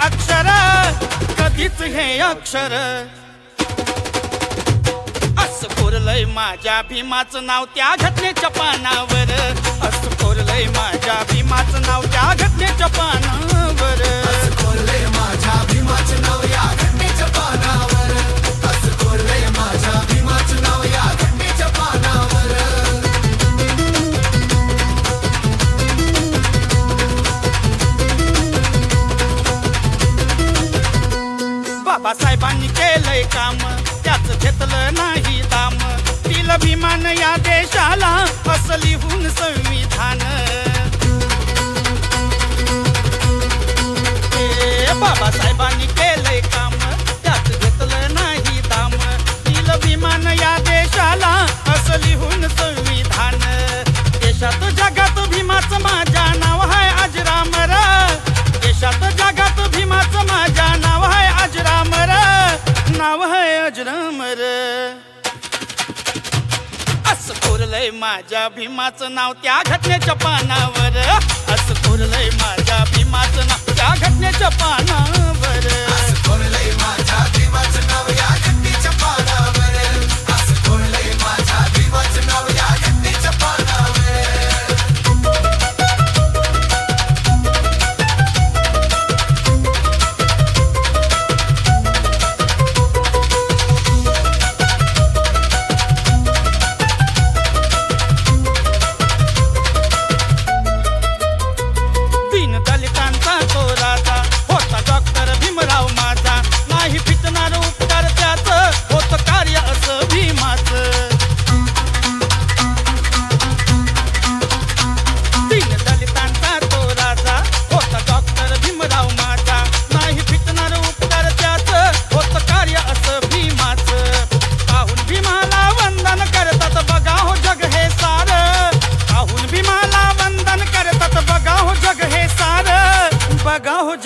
अक्षर कधीच हे अक्षर असं कोरलंय माझ्या भीमाचं नाव त्या घटनेच्या पानावर असं कोरलंय माझ्या भीमाचं नाव त्या घटनेच्या पानावर असं कोरलंय माझ्या भीमाचं नाव या घटनेच्या पानावर असं कोरलंय माझ्या भीमाचं नाव या घटनेच्या पानावर बाबासाहेबांनी केलंय काम त्याच घेतलं नाही दाम दिलं भीमान या देशाला असं लिहून संविधान बाबासाहेबांनी केलंय काम त्याच घेतलं नाही दाम दिलं भीमान या देशाला असं लिहून संविधान देशात जगात भीमाचं माझ्या नाव आहे अजरामर देशात जगात भीमाचं माझ्या नाव आहे अजरामर नाव आहे अजरामर असं कोरलंय माझ्या भीमाचं नाव त्या घटनेच्या पानावर असं कोरलंय माझ्या भीमाचं नाव त्या घटनेच्या पानावर असं कोरलंय माझ्या भीमाचं नाव या घटनेच्या पानावर असं कोरलंय माझ्या भीमाचं नाव या घटनेच्या पानावर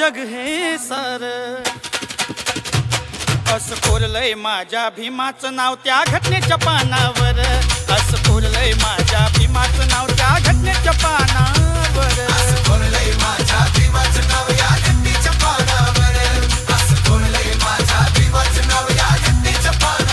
जग हे सार असं कोरलंय माझ्या भीमाचं नाव त्या घटनेच्या पानावर असं कोरलंय माझ्या भीमाचं नाव त्या घटनेच्या पानावर असं कोरलंय माझ्या भीमाचं नाव या घटनेच्या पानावर असं कोरलंय माझ्या भीमाचं नाव या घटनेच्या पानावर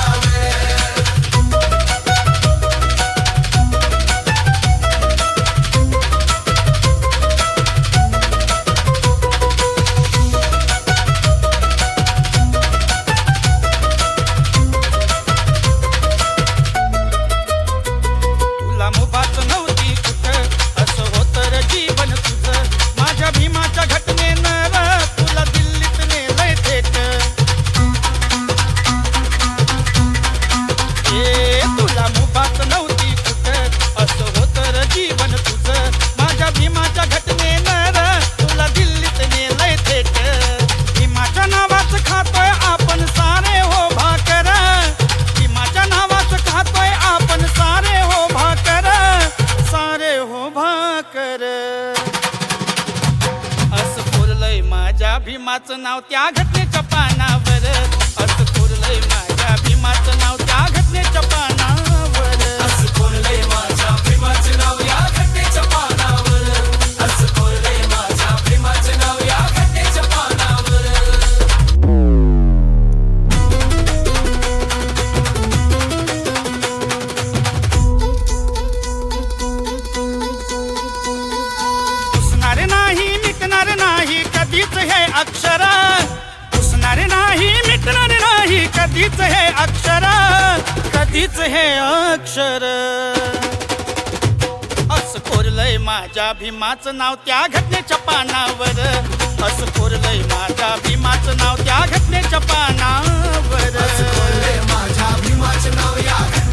भीमाचं नाव त्या घटनेच्या पानावर असं कोरलंय माझ्या भीमाचं नाव त्या घटनेच्या पानावर असं कोरलंय माझ्या भीमाचं नाव या घटनेच्या पानावर असं कोरलंय माझ्या भीमाचं नाव या घटनेच्या पानावर पुसणार नाही मिटणार नाही कधीच हे अक्षर पुसणार नाही मिटणार नाही कधीच हे अक्षर कधीच हे अक्षर असं कोरलंय माझ्या भीमाचं नाव त्या घटनेच्या पानावर असं कोरलंय माझ्या भीमाचं नाव त्या घटनेच्या पानावर असं कोरलंय माझ्या भीमाचं नाव या